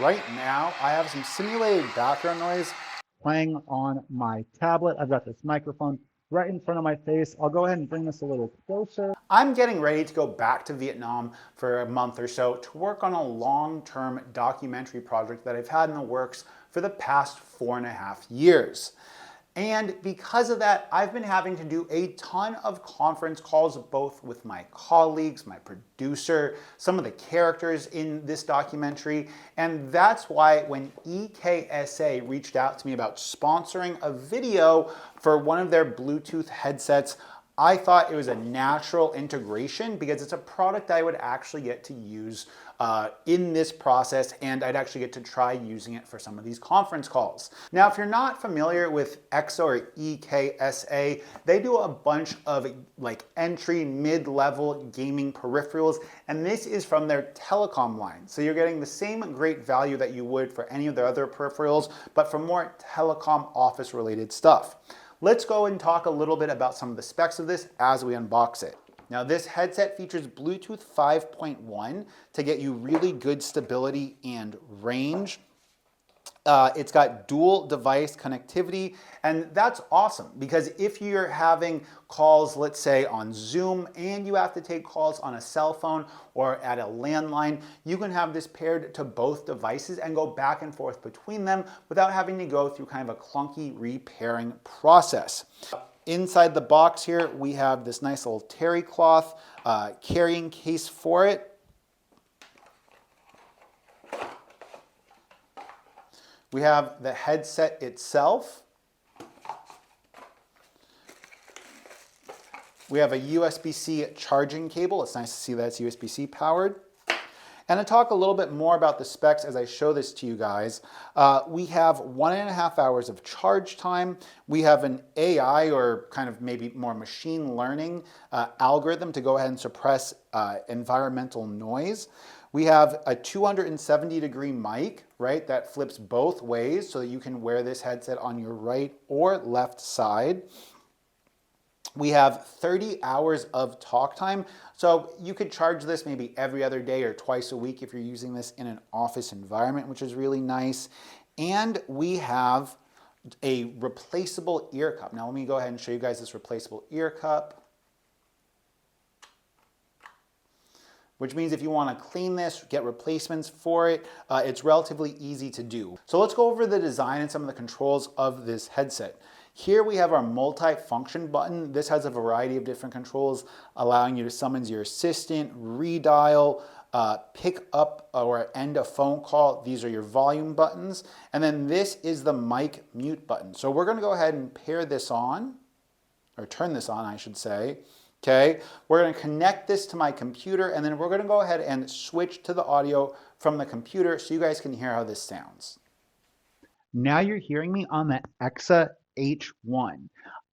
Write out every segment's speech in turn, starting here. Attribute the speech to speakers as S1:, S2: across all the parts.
S1: right now I have some simulated background noise playing on my tablet. I've got this microphone right in front of my face. I'll go ahead and bring this a little closer. I'm getting ready to go back to Vietnam for a month or so to work on a long-term documentary project that I've had in the works for the past 4.5 years. And because of that, I've been having to do a ton of conference calls, both with my colleagues, my producer, some of the characters in this documentary. And that's why when EKSA reached out to me about sponsoring a video for one of their Bluetooth headsets, I thought it was a natural integration because it's a product I would actually get to use in this process, and I'd actually get to try using it for some of these conference calls. Now, if you're not familiar with Eksa or EKSA, they do a bunch of like entry, mid-level gaming peripherals, and this is from their telecom line. So you're getting the same great value that you would for any of their other peripherals, but for more telecom office related stuff. Let's go and talk a little bit about some of the specs of this as we unbox it. Now, this headset features Bluetooth 5.1 to get you really good stability and range. It's got dual device connectivity, and that's awesome because if you're having calls, let's say on Zoom, and you have to take calls on a cell phone or at a landline, you can have this paired to both devices and go back and forth between them without having to go through kind of a clunky repairing process. Inside the box here, we have this nice little terry cloth carrying case for it. We have the headset itself. We have a USB-C charging cable. It's nice to see that it's USB-C powered. And to talk a little bit more about the specs as I show this to you guys, we have 1.5 hours of charge time. We have an AI, or kind of maybe more machine learning algorithm to go ahead and suppress environmental noise. We have a 270-degree mic, right, that flips both ways so that you can wear this headset on your right or left side. We have 30 hours of talk time, so you could charge this maybe every other day or twice a week if you're using this in an office environment, which is really nice. And we have a replaceable ear cup. Now let me go ahead and show you guys this replaceable ear cup, which means if you want to clean this, get replacements for it, it's relatively easy to do. So let's go over the design and some of the controls of this headset. Here we have our multi-function button. This has a variety of different controls, allowing you to summon your assistant, redial, pick up or end a phone call. These are your volume buttons. And then this is the mic mute button. So we're going to go ahead and pair this on, or turn this on, I should say. Okay, we're going to connect this to my computer, and then we're going to go ahead and switch to the audio from the computer so you guys can hear how this sounds. Now you're hearing me on the Eksa H1.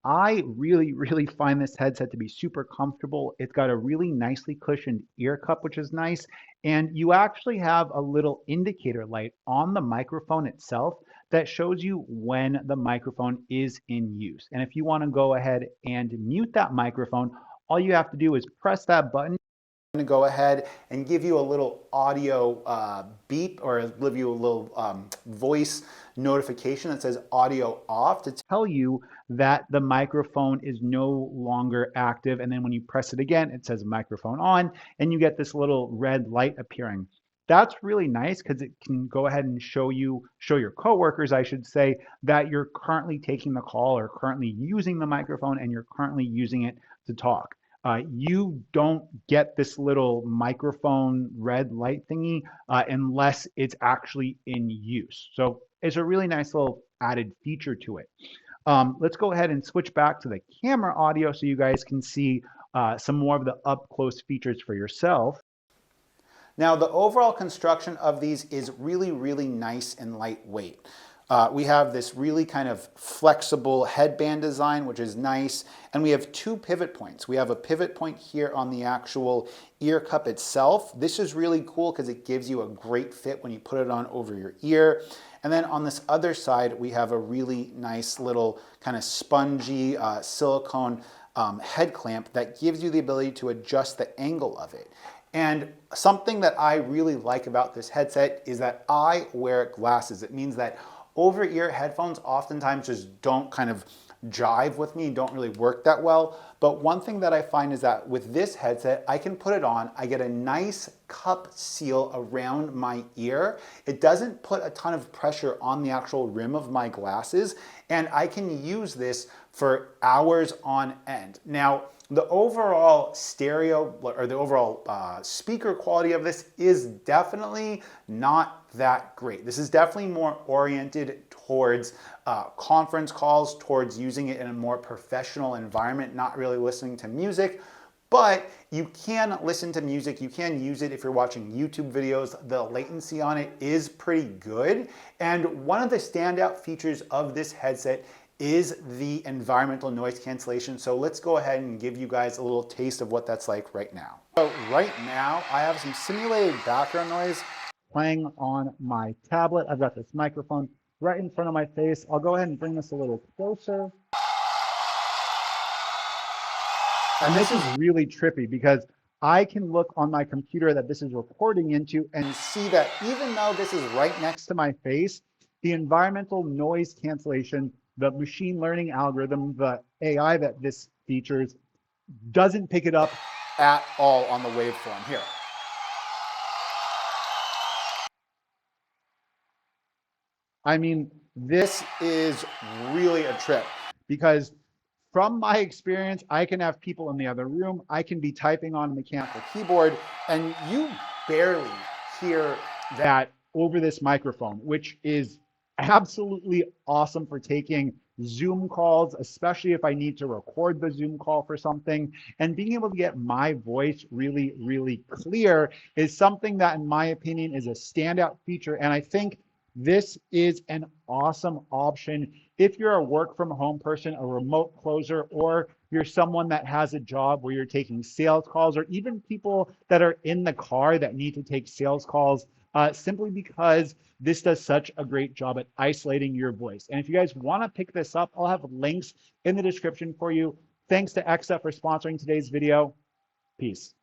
S1: I really find this headset to be super comfortable. It's got a really nicely cushioned ear cup, which is nice. And you actually have a little indicator light on the microphone itself that shows you when the microphone is in use. And if you want to go ahead and mute that microphone, all you have to do is press that button. I'm going to go ahead and give you a little audio beep, or give you a little voice notification that says audio off to tell you that the microphone is no longer active. And then when you press it again, it says microphone on, and you get this little red light appearing. That's really nice because it can go ahead and show your coworkers, I should say, that you're currently taking the call or currently using the microphone and you're currently using it to talk. You don't get this little microphone red light thingy unless it's actually in use. So it's a really nice little added feature to it. Let's go ahead and switch back to the camera audio so you guys can see some more of the up close features for yourself. Now, the overall construction of these is really nice and lightweight. We have this really kind of flexible headband design, which is nice. And we have two pivot points. We have a pivot point here on the actual ear cup itself. This is really cool because it gives you a great fit when you put it on over your ear. And then on this other side, we have a really nice little kind of spongy silicone head clamp that gives you the ability to adjust the angle of it. And something that I really like about this headset is that I wear glasses. It means that over-ear headphones oftentimes just don't kind of jive with me, don't really work that well. But one thing that I find is that with this headset, I can put it on, I get a nice cup seal around my ear. It doesn't put a ton of pressure on the actual rim of my glasses, and I can use this for hours on end. Now, the overall stereo or the overall speaker quality of this is definitely not that great. This is definitely more oriented towards conference calls, towards using it in a more professional environment, not really listening to music. But you can listen to music, you can use it if you're watching YouTube videos. The latency on it is pretty good. And one of the standout features of this headset is the environmental noise cancellation. So let's go ahead and give you guys a little taste of what that's like right now. So right now I have some simulated background noise playing on my tablet. I've got this microphone right in front of my face. I'll go ahead and bring this a little closer. And this is really trippy because I can look on my computer that this is recording into and see that even though this is right next to my face, the environmental noise cancellation, the machine learning algorithm, the AI that this features, doesn't pick it up at all on the waveform here. I mean, this is really a trip because from my experience, I can have people in the other room, I can be typing on a mechanical keyboard, and you barely hear that over this microphone, which is absolutely awesome for taking Zoom calls, especially if I need to record the Zoom call for something. And being able to get my voice really, really clear is something that, in my opinion, is a standout feature. And I think this is an awesome option if you're a work from home person, a remote closer, or you're someone that has a job where you're taking sales calls, or even people that are in the car that need to take sales calls, simply because this does such a great job at isolating your voice. And if you guys want to pick this up, I'll have links in the description for you. Thanks to Eksa for sponsoring today's video. Peace.